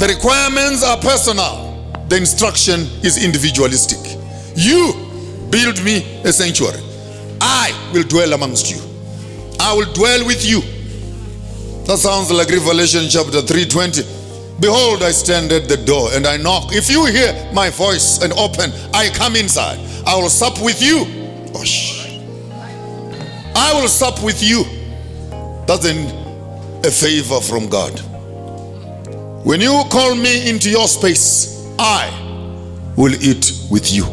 The requirements are personal. The instruction is individualistic. You build me a sanctuary. I will dwell amongst you. I will dwell with you. That sounds like Revelation chapter 3:20. Behold, I stand at the door and I knock. If you hear my voice and open, I come inside. I will sup with you. I will sup with you. That's a favor from God. When you call me into your space, I will eat with you.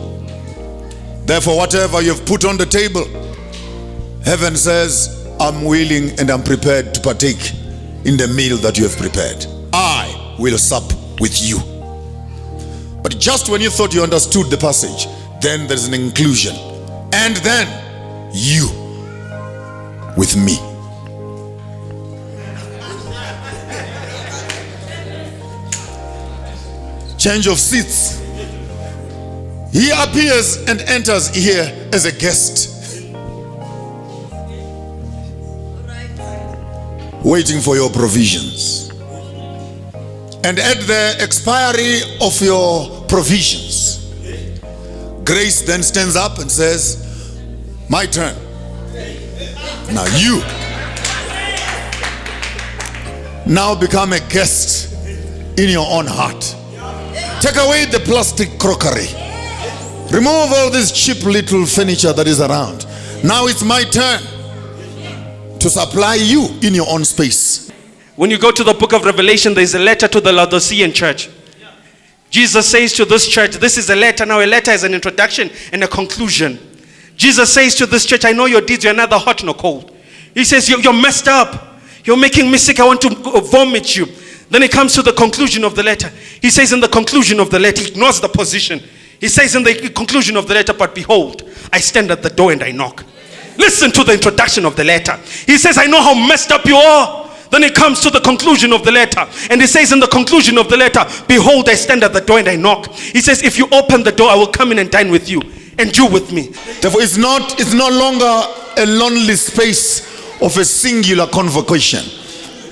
Therefore, whatever you've put on the table, heaven says, I'm willing and I'm prepared to partake in the meal that you have prepared. I will sup with you. But just when you thought you understood the passage, then there's an inclusion. And then you with me. Change of seats. He appears and enters here as a guest, waiting for your provisions. And at the expiry of your provisions, grace then stands up and says, my turn. Now you now become a guest in your own heart. Take away the plastic crockery. Remove all this cheap little furniture that is around. Now it's my turn to supply you in your own space. When you go to the book of Revelation, there's a letter to the Laodicean church. Jesus says to this church, this is a letter. Now a letter is an introduction and a conclusion. Jesus says to this church, I know your deeds, you're neither hot nor cold. He says, you're messed up. You're making me sick. I want to vomit you. Then it comes to the conclusion of the letter. He says in the conclusion of the letter, he ignores the position. He says in the conclusion of the letter, but behold, I stand at the door and I knock. Listen to the introduction of the letter. He says, I know how messed up you are. Then it comes to the conclusion of the letter. And he says in the conclusion of the letter, behold, I stand at the door and I knock. He says, if you open the door, I will come in and dine with you. And you with me. Therefore, it's no longer a lonely space of a singular convocation.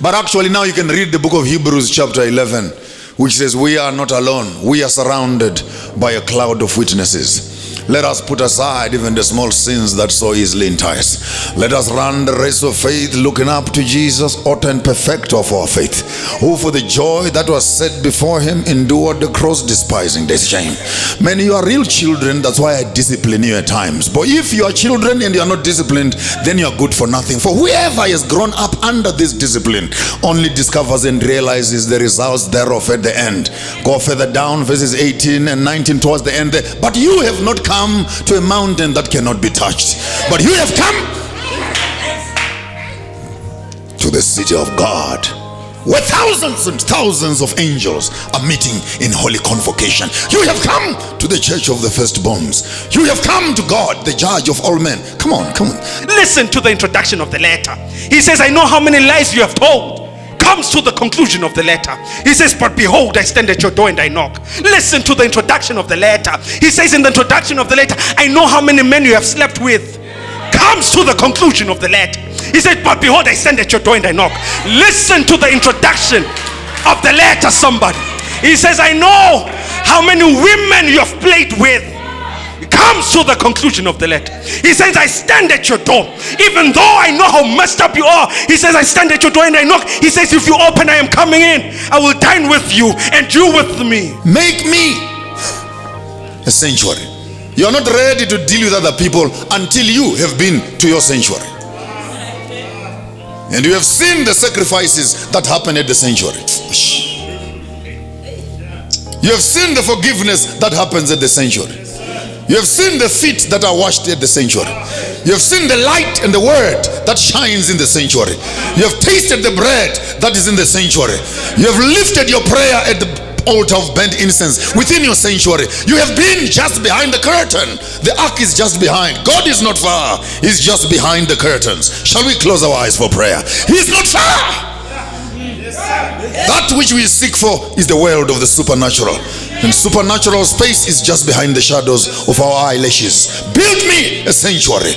But actually now you can read the book of Hebrews chapter 11, which says we are not alone. We are surrounded by a cloud of witnesses. Let us put aside even the small sins that so easily entice. Let us run the race of faith, looking up to Jesus, author and perfecter of our faith, who for the joy that was set before him endured the cross, despising the shame. Man, you are real children. That's why I discipline you at times. But if you are children and you are not disciplined, then you are good for nothing. For whoever has grown up under this discipline only discovers and realizes the results thereof at the end. Go further down, verses 18 and 19 towards the end there. But you have not come to a mountain that cannot be touched, but you have come to the city of God, where thousands and thousands of angels are meeting in holy convocation. You have come to the church of the firstborns. You have come to God, the judge of all men. Come on, come on. Listen to the introduction of the letter. He says, I know how many lies you have told. Comes to the conclusion of the letter. He says, but behold, I stand at your door and I knock. Listen to the introduction of the letter. He says in the introduction of the letter, I know how many men you have slept with. Comes to the conclusion of the letter. He said, but behold, I stand at your door and I knock. Listen to the introduction of the letter, somebody. He says, I know how many women you have played with. Comes to the conclusion of the letter. He says, I stand at your door. Even though I know how messed up you are, he says, I stand at your door and I knock. He says, if you open, I am coming in. I will dine with you and you with me. Make me a sanctuary. You are not ready to deal with other people until you have been to your sanctuary. And you have seen the sacrifices that happen at the sanctuary. You have seen the forgiveness that happens at the sanctuary. You have seen the feet that are washed at the sanctuary. You have seen the light and the word that shines in the sanctuary. You have tasted the bread that is in the sanctuary. You have lifted your prayer at the altar of burnt incense within your sanctuary. You have been just behind the curtain. The ark is just behind. God is not far. He's just behind the curtains. Shall we close our eyes for prayer? He's not far. That which we seek for is the world of the supernatural. And supernatural space is just behind the shadows of our eyelashes. Build me a sanctuary.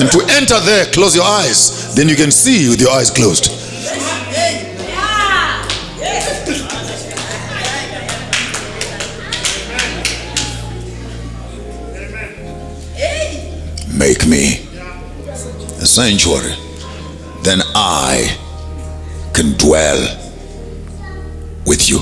And to enter there, close your eyes. Then you can see with your eyes closed. make me a sanctuary, then I can dwell with you.